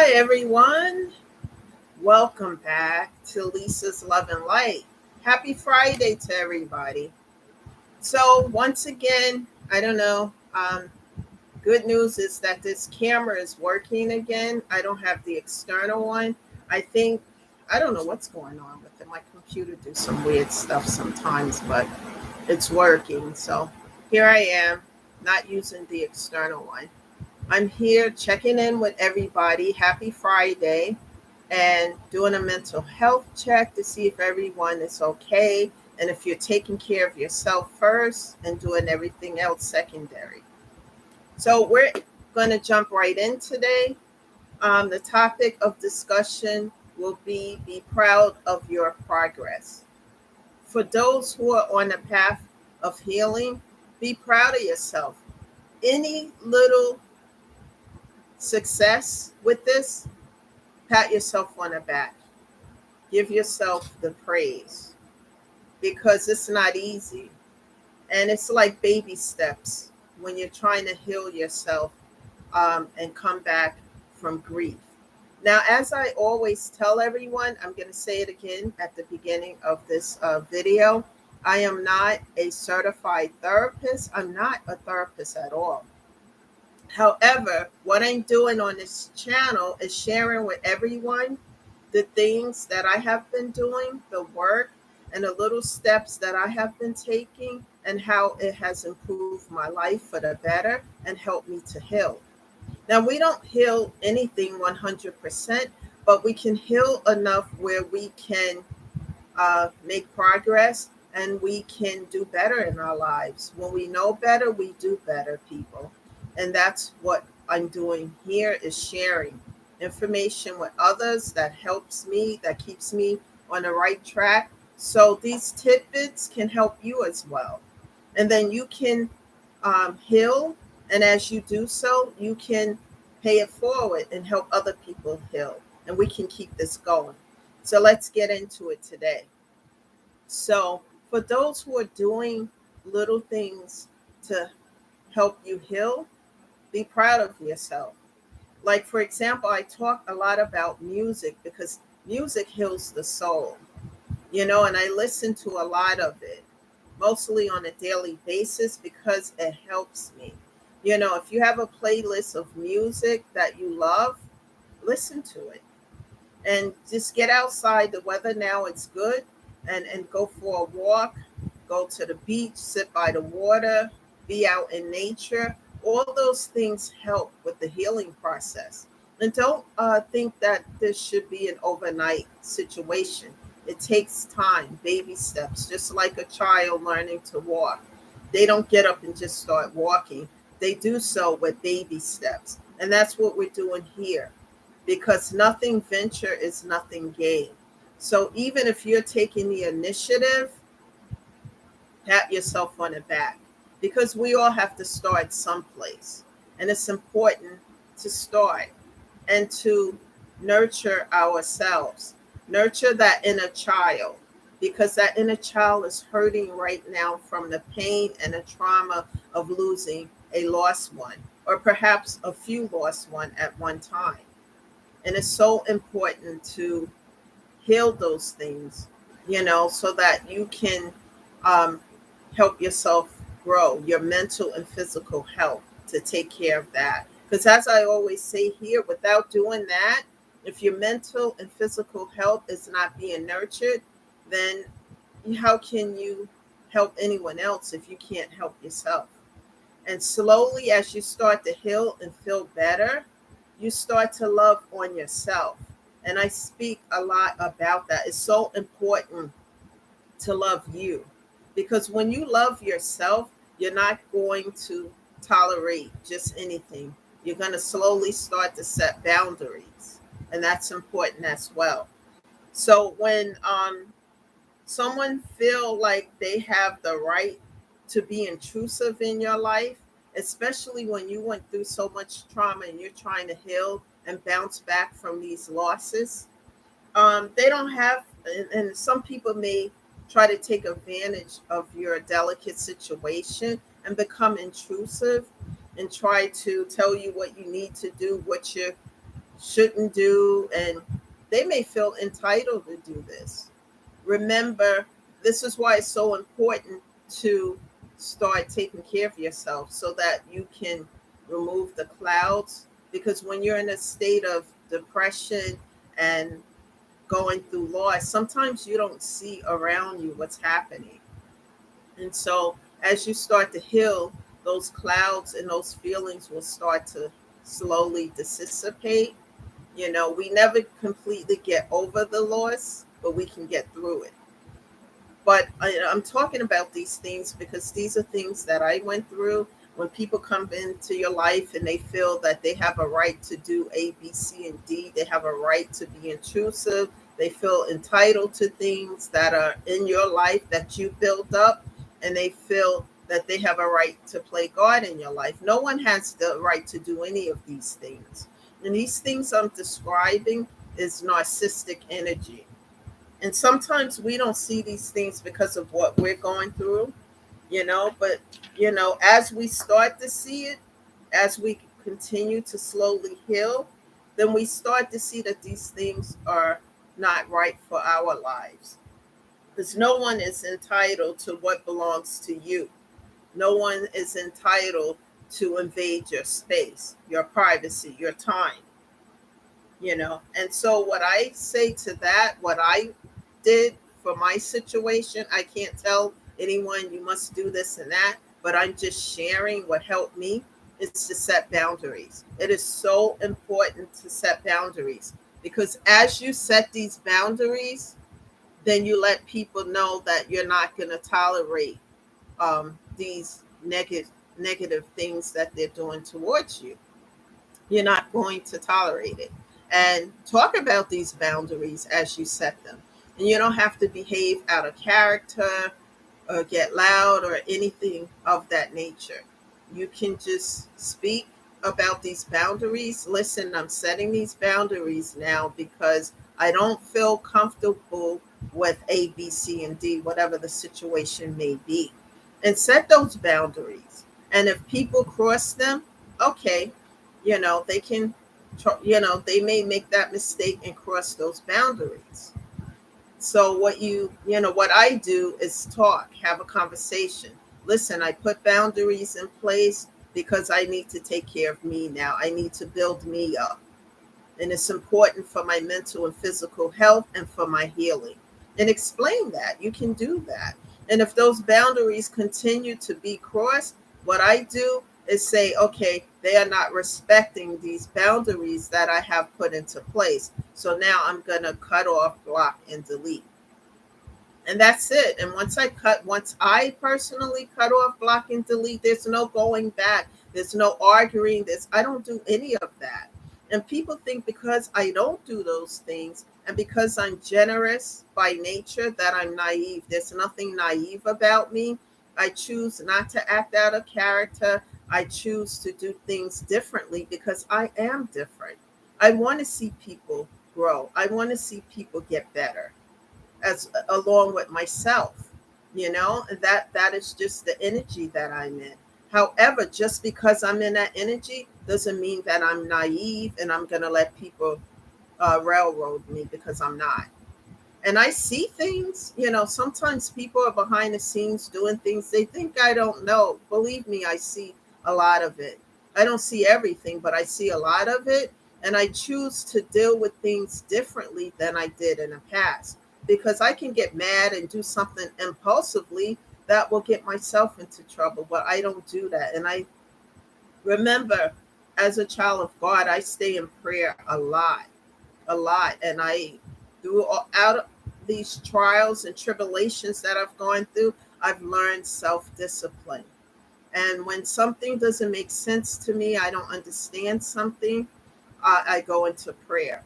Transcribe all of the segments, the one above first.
Hi, everyone. Welcome back to Lisa's Love and Light. Happy Friday to everybody. So, once again, I don't know. Good news is that this camera is working again. I don't have the external one. I think, I don't know what's going on with it. My computer do some weird stuff sometimes, but it's working. So, here I am, not using the external one. I'm here checking in with everybody. Happy Friday, and doing a mental health check to see if everyone is okay and if you're taking care of yourself first and doing everything else secondary. So, we're going to jump right in today. The topic of discussion will be proud of your progress. For those who are on the path of healing, be proud of yourself. Any little success with this, pat yourself on the back. Give yourself the praise because it's not easy. And it's like baby steps when you're trying to heal yourself and come back from grief. Now, as I always tell everyone, I'm going to say it again at the beginning of this video. I am not a certified therapist. I'm not a therapist at all. However, what I'm doing on this channel is sharing with everyone the things that I have been doing, the work, and the little steps that I have been taking, and how it has improved my life for the better and helped me to heal. Now, we don't heal anything 100%, but we can heal enough where we can make progress and we can do better in our lives. When we know better, we do better, people. And that's what I'm doing here is sharing information with others that helps me, that keeps me on the right track. So these tidbits can help you as well. And then you can heal. And as you do so, you can pay it forward and help other people heal. And we can keep this going. So let's get into it today. So, for those who are doing little things to help you heal, be proud of yourself. Like, for example, I talk a lot about music because music heals the soul, and I listen to a lot of it, mostly on a daily basis because it helps me. If you have a playlist of music that you love, listen to it and just get outside. The weather now it's good, and go for a walk, go to the beach, sit by the water, be out in nature. All those things help with the healing process. And don't think that this should be an overnight situation. It takes time, baby steps, just like a child learning to walk. They don't get up and just start walking. They do so with baby steps. And that's what we're doing here because nothing venture is nothing gain. So even if you're taking the initiative, pat yourself on the back because we all have to start someplace. And it's important to start and to nurture ourselves, nurture that inner child because that inner child is hurting right now from the pain and the trauma of losing a lost one or perhaps a few lost one at one time. And it's so important to heal those things, so that you can um, help yourself grow your mental and physical health to take care of that. Because as I always say here, without doing that, if your mental and physical health is not being nurtured, then how can you help anyone else if you can't help yourself? And slowly, as you start to heal and feel better, you start to love on yourself. And I speak a lot about that. It's so important to love you because when you love yourself, you're not going to tolerate just anything. You're going to slowly start to set boundaries. And that's important as well. So when someone feel like they have the right to be intrusive in your life, especially when you went through so much trauma and you're trying to heal and bounce back from these losses. They don't have, and some people may try to take advantage of your delicate situation and become intrusive and try to tell you what you need to do, what you're shouldn't do, and they may feel entitled to do this. Remember, this is why it's so important to start taking care of yourself so that you can remove the clouds. Because when you're in a state of depression and going through loss, sometimes you don't see around you what's happening. And so as you start to heal, those clouds and those feelings will start to slowly dissipate. We never completely get over the loss, but we can get through it. But I'm talking about these things because these are things that I went through. When people come into your life and they feel that they have a right to do A, B, C, and D, they have a right to be intrusive. They feel entitled to things that are in your life that you built up, and they feel that they have a right to play God in your life. No one has the right to do any of these things. And these things I'm describing is narcissistic energy. And sometimes we don't see these things because of what we're going through, but as we start to see it, as we continue to slowly heal, then we start to see that these things are not right for our lives. Because no one is entitled to what belongs to you. No one is entitled to invade your space, your privacy, your time. And so what I say to that, what I did for my situation, I can't tell anyone you must do this and that, but I'm just sharing what helped me is to set boundaries. It is so important to set boundaries, because as you set these boundaries, then you let people know that you're not going to tolerate these negative things that they're doing towards you. You're not going to tolerate it. And talk about these boundaries as you set them. And you don't have to behave out of character or get loud or anything of that nature. You can just speak about these boundaries. Listen, I'm setting these boundaries now because I don't feel comfortable with A, B, C, and D, whatever the situation may be. And set those boundaries. And if people cross them, okay, they can, they may make that mistake and cross those boundaries. So what I do is talk, have a conversation. Listen, I put boundaries in place because I need to take care of me now. I need to build me up. And it's important for my mental and physical health and for my healing. And explain that. You can do that. And if those boundaries continue to be crossed, what I do is say, okay, they are not respecting these boundaries that I have put into place. So now I'm going to cut off, block, and delete. And that's it. And once I personally cut off, block, and delete, there's no going back. There's no arguing this. I don't do any of that. And people think because I don't do those things and because I'm generous by nature that I'm naive. There's nothing naive about me. I choose not to act out of character. I choose to do things differently because I am different. I want to see people grow. I want to see people get better as along with myself. That is just the energy that I'm in. However, just because I'm in that energy doesn't mean that I'm naive and I'm going to let people railroad me, because I'm not. And I see things, sometimes people are behind the scenes doing things. They think I don't know. Believe me, I see a lot of it. I don't see everything, but I see a lot of it. And I choose to deal with things differently than I did in the past, because I can get mad and do something impulsively that will get myself into trouble. But I don't do that. And I remember, as a child of God, I stay in prayer a lot. And I, throughout these trials and tribulations that I've gone through, I've learned self-discipline. And when something doesn't make sense to me, I don't understand something, I go into prayer.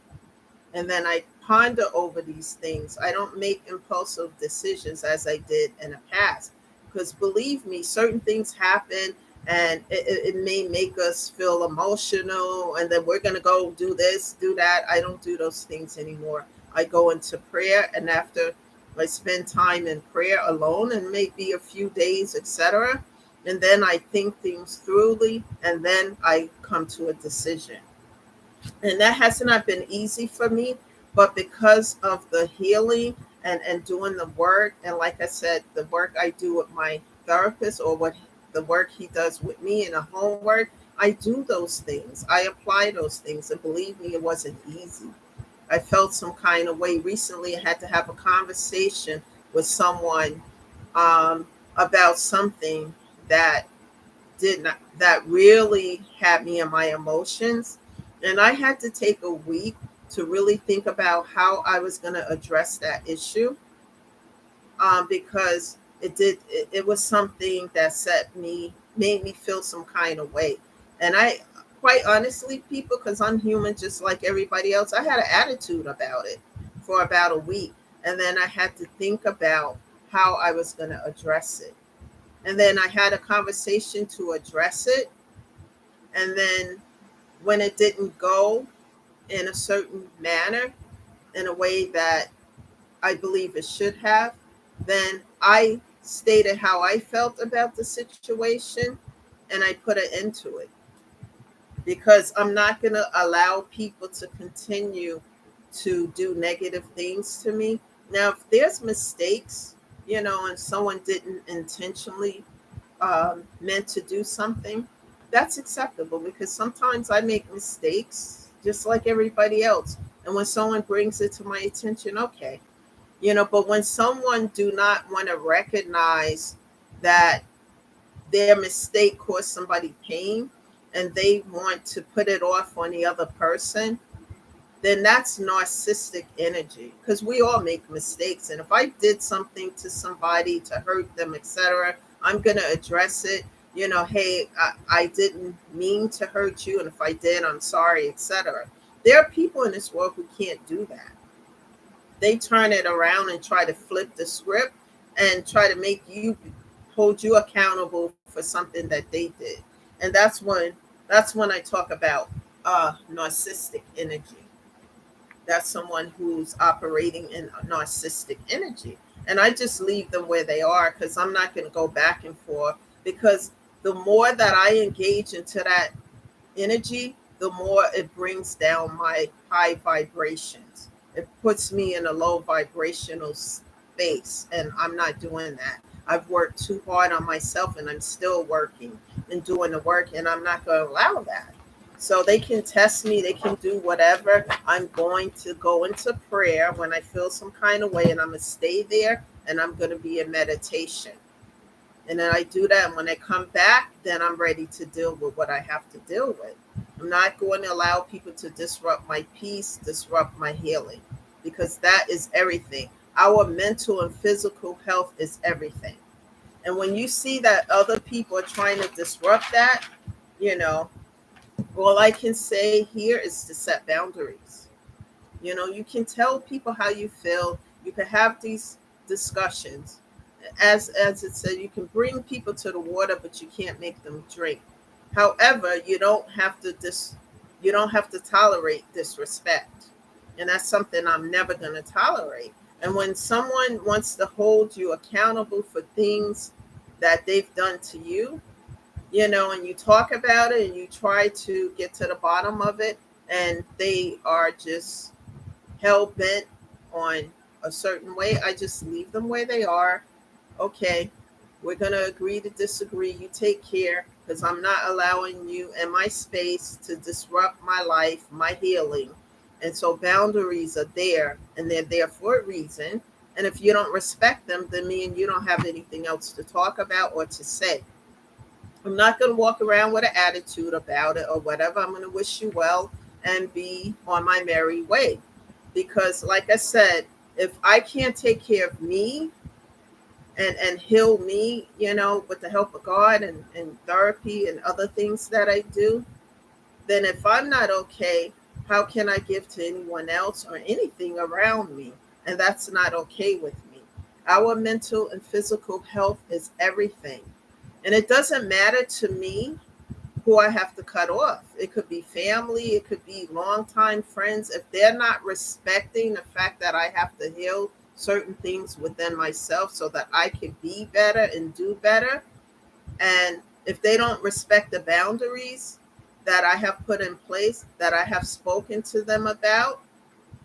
And then I ponder over these things. I don't make impulsive decisions as I did in the past. Because believe me, certain things happen and it may make us feel emotional, and then we're going to go do this, do that. I don't do those things anymore. I go into prayer, and after I spend time in prayer alone and maybe a few days, etc., and then I think things thoroughly, and then I come to a decision. And that has not been easy for me, but because of the healing and doing the work, and like I said, the work I do with my therapist, or what the work he does with me in the homework, I do those things. I apply those things, and believe me, it wasn't easy. I felt some kind of way recently. I had to have a conversation with someone um, about something that did not that really had me in my emotions, and I had to take a week to really think about how I was going to address that issue, because it was something that set me made me feel some kind of way. And I, quite honestly, people, because I'm human just like everybody else, I had an attitude about it for about a week, and then I had to think about how I was going to address it. And then I had a conversation to address it. And then when it didn't go in a certain manner, in a way that I believe it should have, then I stated how I felt about the situation, and I put an end to it, because I'm not going to allow people to continue to do negative things to me. Now, if there's mistakes, and someone didn't intentionally meant to do something, that's acceptable, because sometimes I make mistakes just like everybody else. And when someone brings it to my attention, okay. But when someone do not want to recognize that their mistake caused somebody pain, and they want to put it off on the other person, then that's narcissistic energy, because we all make mistakes. And if I did something to somebody to hurt them, etc., I'm going to address it. Hey, I didn't mean to hurt you, and if I did, I'm sorry, etc. There are people in this world who can't do that. They turn it around and try to flip the script and try to make you hold you accountable for something that they did. And that's when I talk about narcissistic energy. That's someone who's operating in narcissistic energy. And I just leave them where they are, because I'm not going to go back and forth. Because the more that I engage into that energy, the more it brings down my high vibrations. It puts me in a low vibrational space, and I'm not doing that. I've worked too hard on myself, and I'm still working and doing the work, and I'm not going to allow that. So they can test me, they can do whatever. I'm going to go into prayer when I feel some kind of way, and I'm going to stay there, and I'm going to be in meditation. And then I do that. And when I come back, then I'm ready to deal with what I have to deal with. I'm not going to allow people to disrupt my peace, disrupt my healing, because that is everything. Our mental and physical health is everything. And when you see that other people are trying to disrupt that, you know, all I can say here is to set boundaries. You can tell people how you feel. You can have these discussions. As it said, you can bring people to the water, but you can't make them drink. However, you don't have to tolerate disrespect. And that's something I'm never going to tolerate. And when someone wants to hold you accountable for things that they've done to you, and you talk about it and you try to get to the bottom of it, and they are just hell bent on a certain way, I just leave them where they are. Okay, we're going to agree to disagree. You take care, because I'm not allowing you in my space to disrupt my life, my healing. And so boundaries are there, and they're there for a reason. And if you don't respect them, then me and you don't have anything else to talk about or to say. I'm not going to walk around with an attitude about it or whatever. I'm going to wish you well and be on my merry way. Because, like I said, if I can't take care of me and heal me, with the help of God and therapy and other things that I do, then if I'm not okay, how can I give to anyone else or anything around me? And that's not okay with me. Our mental and physical health is everything. And it doesn't matter to me who I have to cut off. It could be family, it could be longtime friends. If they're not respecting the fact that I have to heal certain things within myself so that I can be better and do better, and if they don't respect the boundaries, that I have put in place, that I have spoken to them about,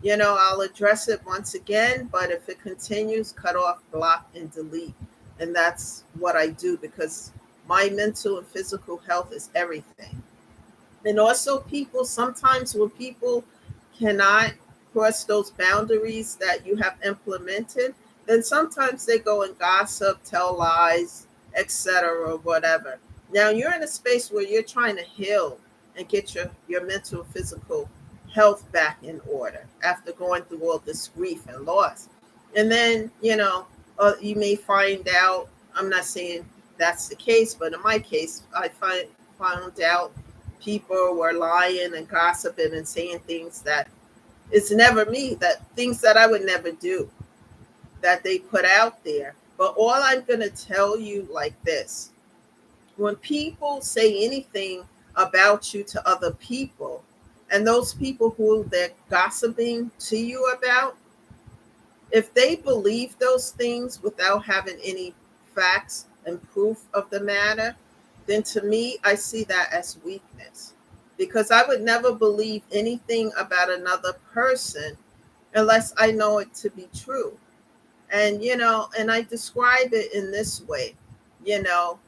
I'll address it once again. But if it continues, cut off, block, and delete. And that's what I do, because my mental and physical health is everything. And also, people, sometimes when people cannot cross those boundaries that you have implemented, then sometimes they go and gossip, tell lies, etc., or whatever. Now you're in a space where you're trying to heal and get your mental, physical health back in order after going through all this grief and loss. And then, you may find out, I'm not saying that's the case, but in my case, found out people were lying and gossiping and saying things that it's never me, that things that I would never do, that they put out there. But all I'm going to tell you like this: when people say anything about you to other people, and those people who they're gossiping to you about, if they believe those things without having any facts and proof of the matter, then to me, I see that as weakness. Because I would never believe anything about another person unless I know it to be true. And, and I describe it in this way, you know,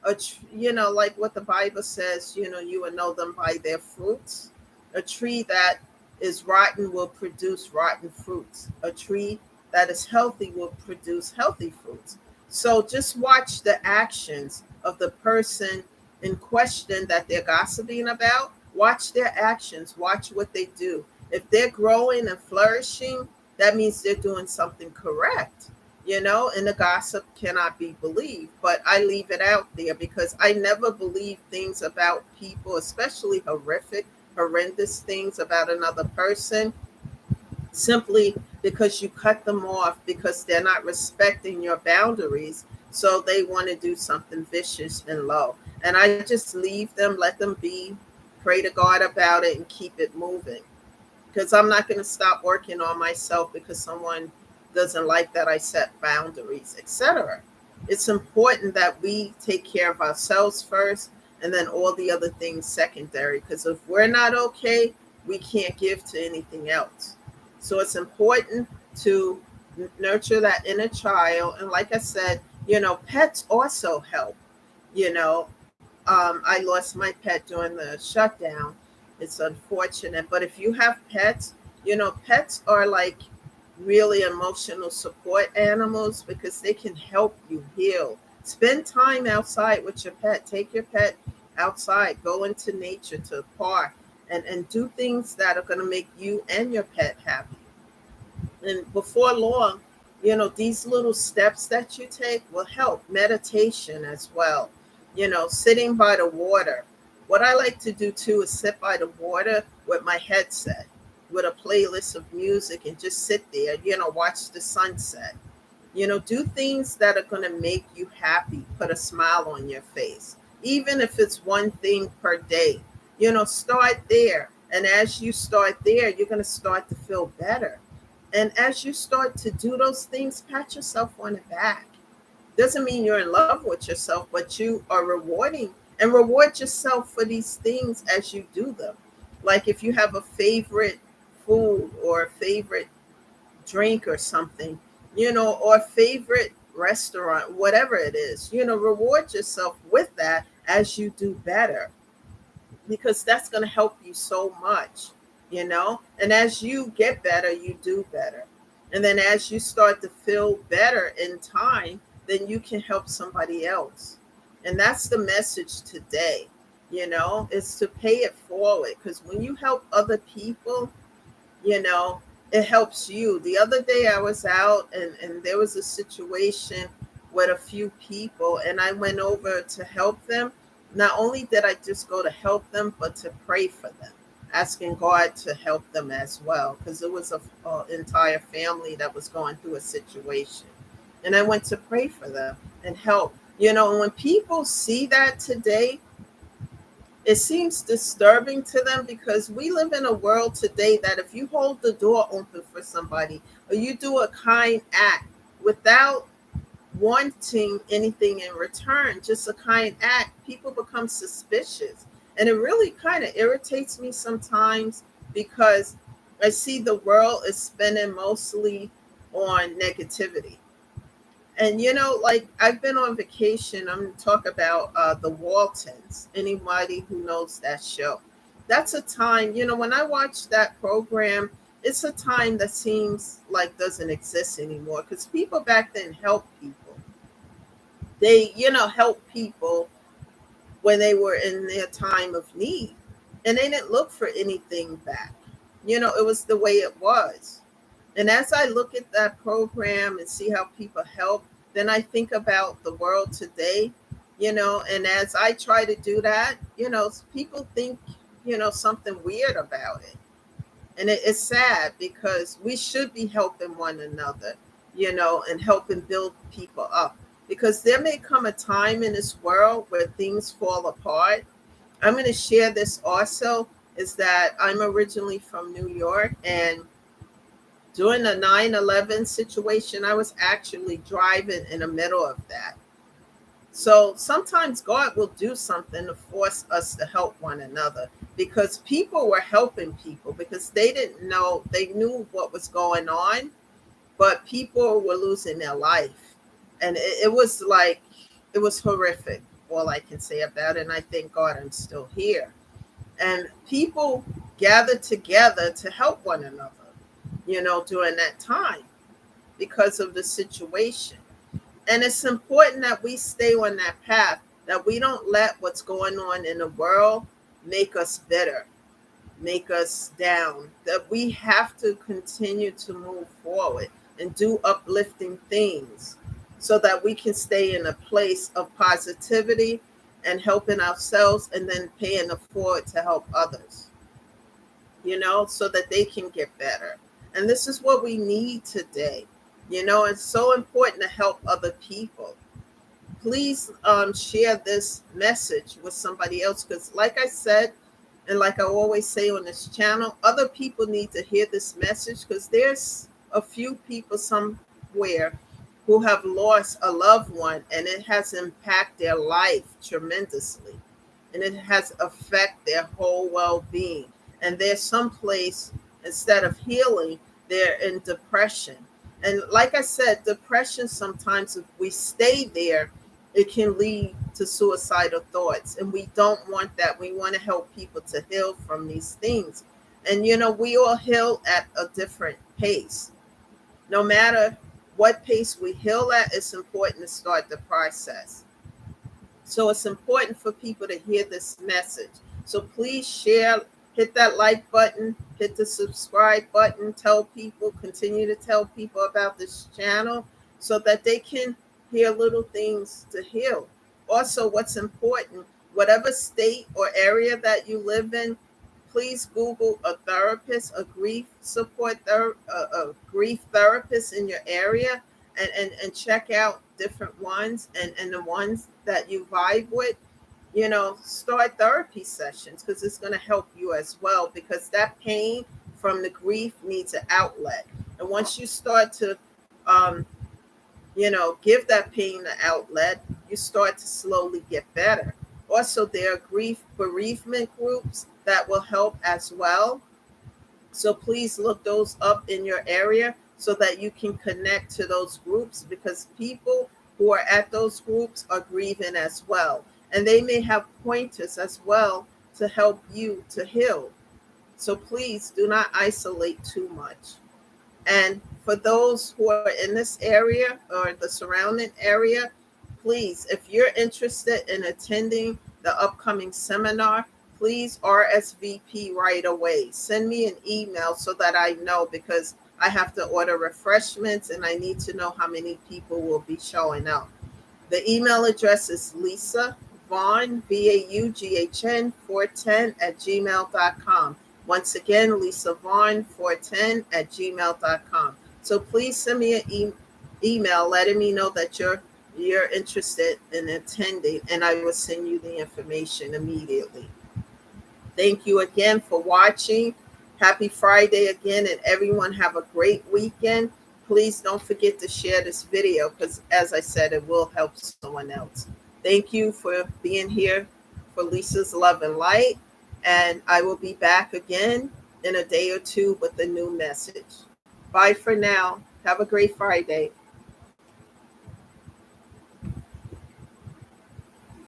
like what the Bible says, you will know them by their fruits. A tree that is rotten will produce rotten fruits. A tree that is healthy will produce healthy fruits. So just watch the actions of the person in question that they're gossiping about. Watch their actions, watch what they do. If they're growing and flourishing, that means they're doing something correct, and the gossip cannot be believed. But I leave it out there because I never believe things about people, especially horrendous things about another person, simply because you cut them off because they're not respecting your boundaries. So they want to do something vicious and low. And I just leave them, let them be, pray to God about it, and keep it moving. Because I'm not going to stop working on myself because someone doesn't like that I set boundaries, etc. It's important that we take care of ourselves first, and then all the other things secondary. Because if we're not okay, we can't give to anything else. So it's important to nurture that inner child. And like I said, pets also help. I lost my pet during the shutdown. It's unfortunate. But if you have pets, pets are like really emotional support animals because they can help you heal. Spend time outside with your pet. Take your pet outside. Go into nature, to a park, and do things that are going to make you and your pet happy. And before long, these little steps that you take will help. Meditation as well, sitting by the water. What I like to do too is sit by the water with my headset, with a playlist of music, and just sit there, watch the sunset. Do things that are going to make you happy, put a smile on your face, even if it's one thing per day. Start there. And as you start there, you're going to start to feel better. And as you start to do those things, pat yourself on the back. Doesn't mean you're in love with yourself, but you are rewarding, and reward yourself for these things as you do them. Like if you have a favorite food or a favorite drink or something, or a favorite restaurant, whatever it is, reward yourself with that as you do better, because that's going to help you so much. And as you get better, you do better. And then as you start to feel better in time, then you can help somebody else. And that's the message today, is to pay it forward. Because when you help other people, it helps you. The other day I was out, and there was a situation with a few people, and I went over to help them. Not only did I just go to help them, but to pray for them, asking God to help them as well, because it was a entire family that was going through a situation. And I went to pray for them and help. And when people see that today, it seems disturbing to them, because we live in a world today that if you hold the door open for somebody, or you do a kind act without wanting anything in return, just a kind act, people become suspicious. And it really kind of irritates me sometimes because I see the world is spending mostly on negativity. And like I've been on vacation. I'm going to talk about the Waltons. Anybody who knows that show, that's a time. When I watch that program, it's a time that seems like doesn't exist anymore because people back then helped people. They helped people when they were in their time of need, and they didn't look for anything back. It was the way it was. And as I look at that program and see how people help, then I think about the world today, and as I try to do that, people think, something weird about it. And it's sad because we should be helping one another, and helping build people up. Because there may come a time in this world where things fall apart. I'm going to share this also is that I'm originally from New York, and during the 9/11 situation, I was actually driving in the middle of that. So sometimes God will do something to force us to help one another because people were helping people because they didn't know, they knew what was going on, but people were losing their life. And it was like, it was horrific, all I can say about it. And I thank God I'm still here. And people gathered together to help one another, during that time because of the situation. And it's important that we stay on that path, that we don't let what's going on in the world make us bitter, make us down, that we have to continue to move forward and do uplifting things so that we can stay in a place of positivity and helping ourselves and then paying it forward to help others, so that they can get better. And this is what we need today. It's so important to help other people. Please share this message with somebody else because, like I said, and like I always say on this channel, other people need to hear this message because there's a few people somewhere who have lost a loved one and it has impacted their life tremendously and it has affected their whole well-being. And there's some place, instead of healing, they're in depression. And like I said, depression, sometimes if we stay there, it can lead to suicidal thoughts. And we don't want that. We want to help people to heal from these things. And, we all heal at a different pace. No matter what pace we heal at, it's important to start the process. So it's important for people to hear this message. So please share, hit that like button, hit the subscribe button, tell people, continue to tell people about this channel so that they can hear little things to heal. Also, what's important, whatever state or area that you live in, please Google a therapist, a grief support a grief therapist in your area, and check out different ones, and the ones that you vibe with, start therapy sessions because it's going to help you as well, because that pain from the grief needs an outlet. And once you start to um, give that pain an outlet, you start to slowly get better. Also, there are grief bereavement groups that will help as well. So please look those up in your area so that you can connect to those groups, because people who are at those groups are grieving as well. And they may have pointers as well to help you to heal. So please do not isolate too much. And for those who are in this area or the surrounding area, please, if you're interested in attending the upcoming seminar, please RSVP right away. Send me an email so that I know, because I have to order refreshments and I need to know how many people will be showing up. The email address is Lisa Vaughn, VAUGHN 410 at gmail.com. Once again, Lisa Vaughn 410 at gmail.com. So please send me an email letting me know that you're interested in attending, and I will send you the information immediately. Thank you again for watching. Happy Friday again, and everyone have a great weekend. Please don't forget to share this video because, as I said, it will help someone else. Thank you for being here for Lisa's Love and Light. And I will be back again in a day or two with a new message. Bye for now. Have a great Friday.